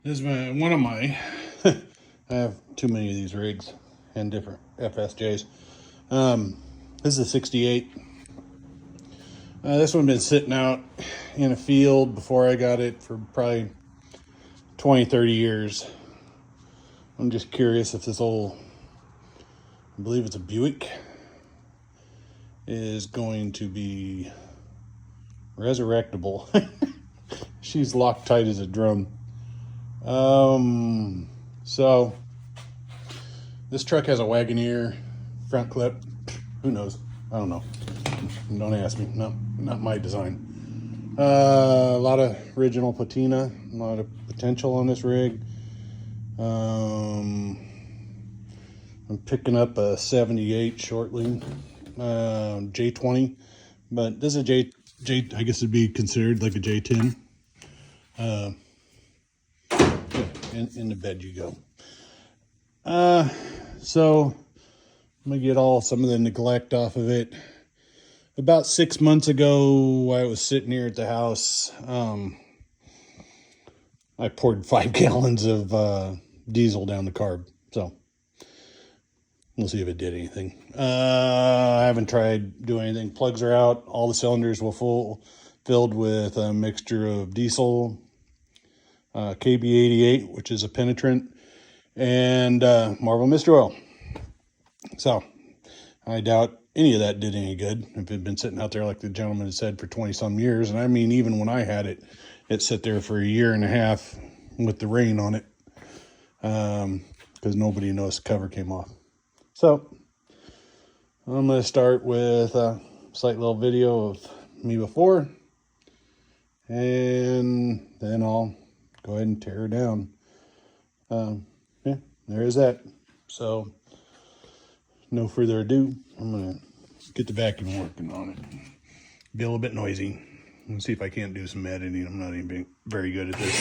This is one of my, I have too many of these rigs and different FSJs. This is a 68. This one been sitting out in a field before I got it for probably 20-30 years. I'm just curious if this old, I believe it's a Buick, is going to be resurrectable. She's locked tight as a drum. So this truck has a Wagoneer front clip. Who knows? I don't know. Don't ask me. Not my design. A lot of original patina, a lot of potential on this rig. I'm picking up a 78 shortly, J20, but this is a J. I guess it'd be considered like a J10. In the bed you go. So I'm gonna get some of the neglect off of it. About 6 months ago, I was sitting here at the house. I poured 5 gallons of diesel down the carb. So we'll see if it did anything. I haven't tried doing anything. Plugs are out. All the cylinders were filled with a mixture of diesel, KB88, which is a penetrant, and Marvel Mystery Oil. So I doubt any of that did any good if it had been sitting out there like the gentleman had said for 20 some years. And I mean, even when I had it, it sat there for a year and a half with the rain on it, because nobody noticed the cover came off. So I'm going to start with a slight little video of me before, and then I'll go ahead and tear her down. Yeah, there is that. So no further ado, I'm going to get the vacuum working on it. Be a little bit noisy. Let's see if I can't do some editing. I'm not even very good at this.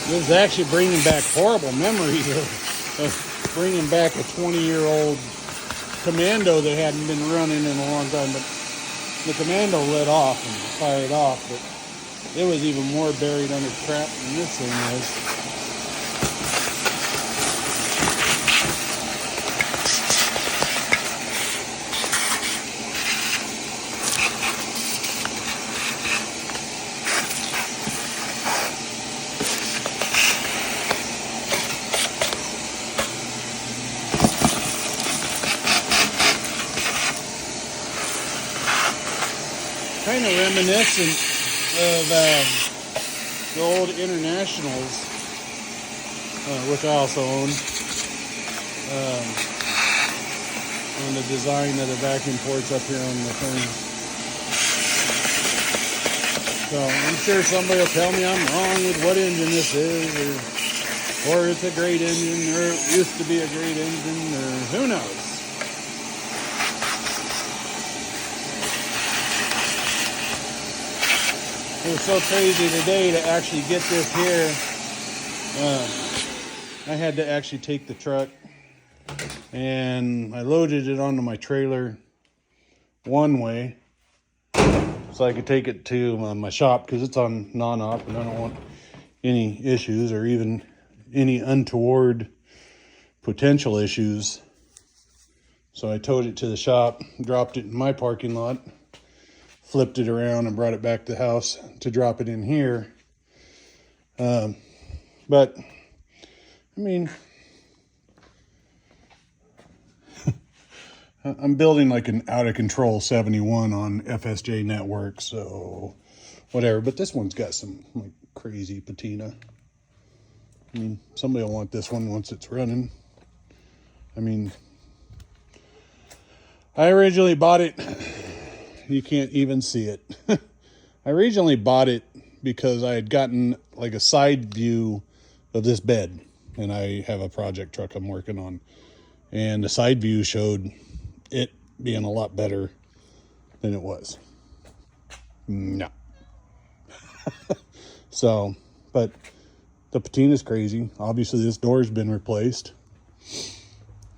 This is actually bringing back horrible memories of bringing back a 20-year-old Commando that hadn't been running in a long time. But the Commando lit off and fired off, but it was even more buried under crap than this thing was. Kind of reminiscent of the old Internationals, which I also own, on the design of the vacuum ports up here on the thing. So I'm sure somebody will tell me I'm wrong with what engine this is, or it's a great engine, or it used to be a great engine, or who knows. It was so crazy today to actually get this here. I had to actually take the truck and I loaded it onto my trailer one way so I could take it to my shop because it's on non-op and I don't want any issues or even any untoward potential issues. So I towed it to the shop, dropped it in my parking lot, flipped it around and brought it back to the house to drop it in here. But I mean, I'm building like an out of control 71 on FSJ network, so whatever. But this one's got some like crazy patina. I mean, somebody will want this one once it's running. I mean, I originally bought it. You can't even see it. I originally bought it because I had gotten like a side view of this bed, and I have a project truck I'm working on, and the side view showed it being a lot better than it was. No. So, but the patina's crazy. Obviously, this door's been replaced.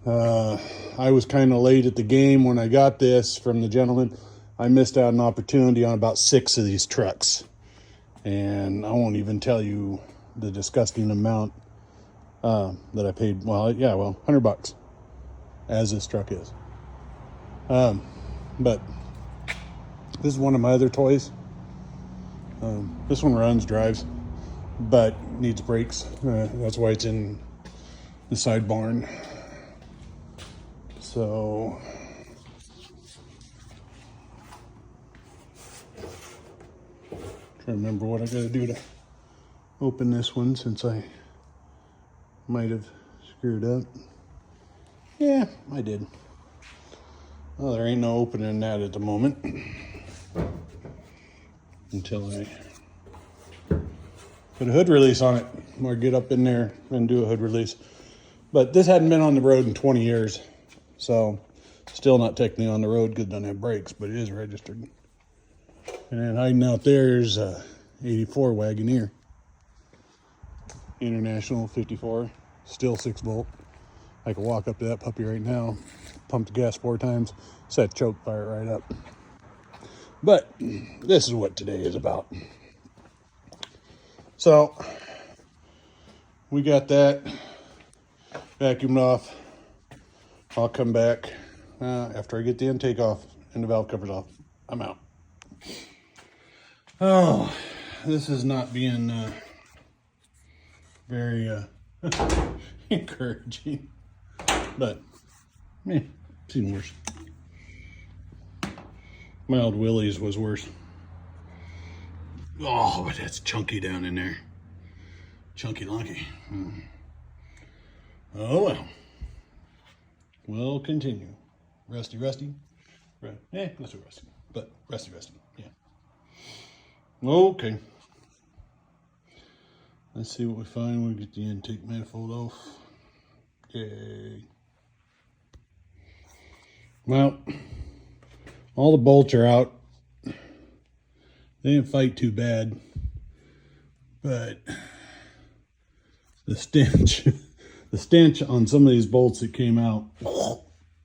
I was kind of late at the game when I got this from the gentleman. I missed out an opportunity on about 6 of these trucks. And I won't even tell you the disgusting amount that I paid. Well, yeah, well, $100, as this truck is. But this is one of my other toys. This one runs, drives, but needs brakes. That's why it's in the side barn. So trying to remember what I got to do to open this one, since I might have screwed up. Yeah, I did. Well, there ain't no opening that at the moment until I put a hood release on it, or get up in there and do a hood release. But this hadn't been on the road in 20 years, so still not technically on the road because it doesn't have brakes, but it is registered. And then hiding out there is a 84 Wagoneer. International 54, still 6-volt. I could walk up to that puppy right now, pump the gas 4 times, set choke, fire it right up. But this is what today is about. So we got that vacuumed off. I'll come back after I get the intake off and the valve covers off. I'm out. Oh, this is not being very encouraging, but seen worse. My old Willie's was worse. Oh, but that's chunky down in there. Chunky lunky. Oh well. We'll continue. Rusty. Not so rusty, but rusty. Yeah. Okay. Let's see what we find when we get the intake manifold off. Yay. Well, all the bolts are out. They didn't fight too bad, but the stench on some of these bolts that came out,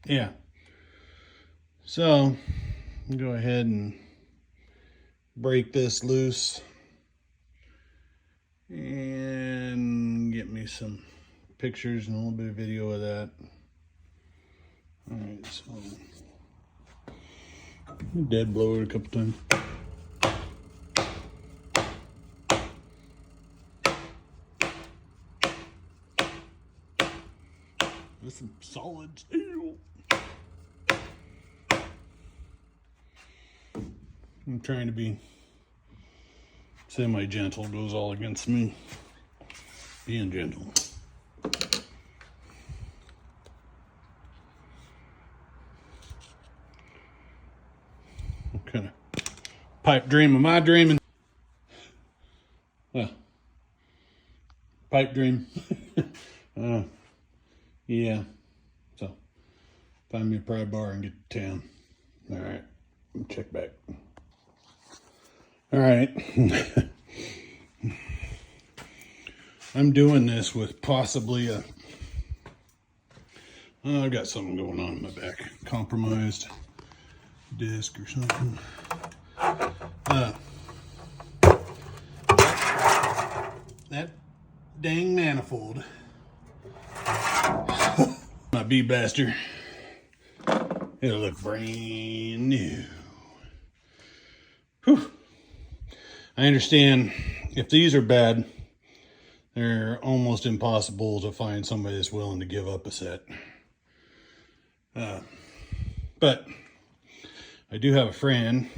yeah. So go ahead and break this loose and get me some pictures and a little bit of video of that. All right, so dead blow it a couple times. With some solid steel. I'm trying to be semi-gentle, goes all against me being gentle. What kind of pipe dream am I dreaming? Well, pipe dream. Yeah. So, find me a pry bar and get to town. All right. Check back. All right. I'm doing this with possibly I've got something going on in my back. Compromised disc or something. That dang manifold. My B-Baster. It'll look brand new. Whew. I understand if these are bad, they're almost impossible to find somebody that's willing to give up a set. But I do have a friend,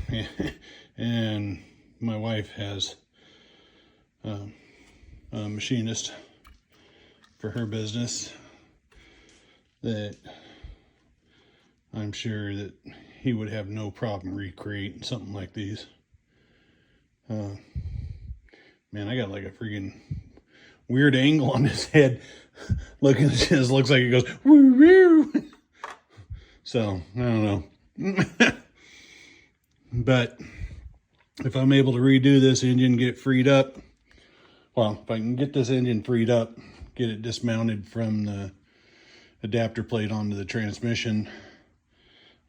and my wife has a machinist for her business that I'm sure that he would have no problem recreating something like these. Man, I got like a freaking weird angle on his head. Looking, it just looks like it goes woo woo. So I don't know. But if I'm able to redo this engine, get it freed up. Well, if I can get this engine freed up, get it dismounted from the adapter plate onto the transmission,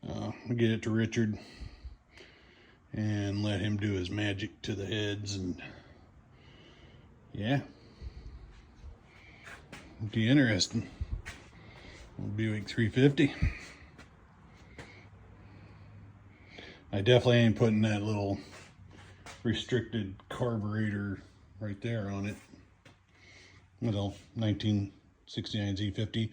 I'll get it to Richard and let him do his magic to the heads, and yeah, it'll be interesting. Buick 350. I definitely ain't putting that little restricted carburetor right there on it. Little 1969 Z50.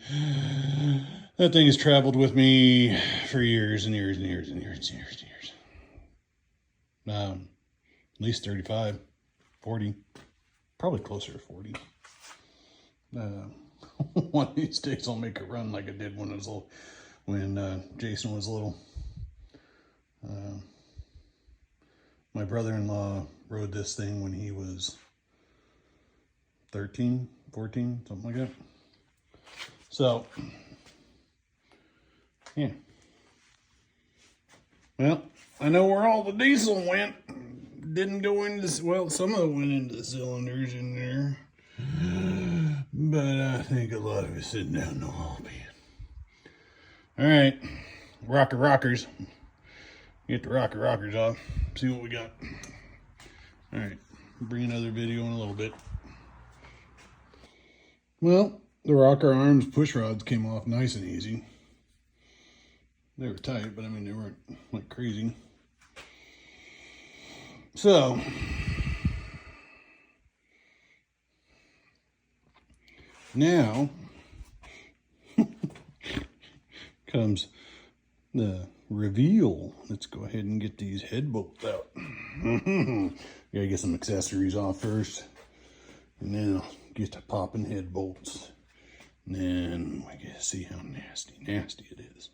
That thing has traveled with me for years and years and years and years and years and years. At least 35, 40, probably closer to 40. One of these days I'll make it run like it did when it was little, when Jason was little. My brother-in-law rode this thing when he was 13, 14, something like that. So, yeah. Well, I know where all the diesel went. Didn't go into, well, some of it went into the cylinders in there. But I think a lot of it's sitting down in the wall pan. All right, rockers. Get the rockers off. See what we got. All right, bring another video in a little bit. Well, the rocker arms push rods came off nice and easy. They were tight, but I mean, they weren't like crazy. So, now comes the reveal. Let's go ahead and get these head bolts out. Gotta get some accessories off first, and then I'll get to popping head bolts. And then we get to see how nasty it is.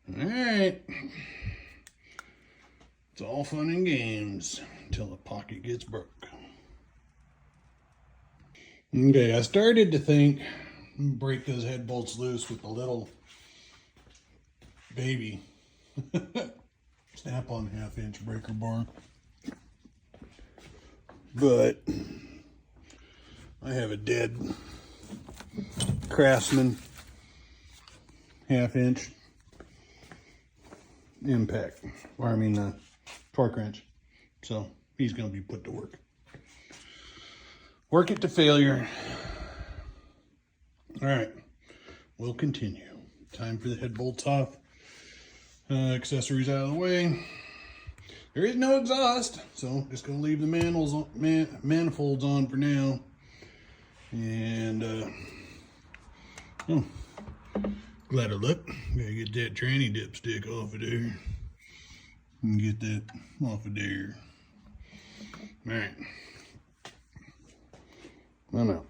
All right, it's all fun and games until the pocket gets broke. Okay, I started to think, break those head bolts loose with the little baby snap-on 1/2-inch breaker bar, but I have a dead Craftsman 1/2-inch impact, or I mean torque wrench, so he's going to be put to work. Work it to failure. All right, we'll continue. Time for the head bolts off. Accessories out of the way. There is no exhaust, so just gonna leave the manifolds on for now. And glad I look. Gotta get that tranny dipstick off of there. And get that off of there. All right, I'm out.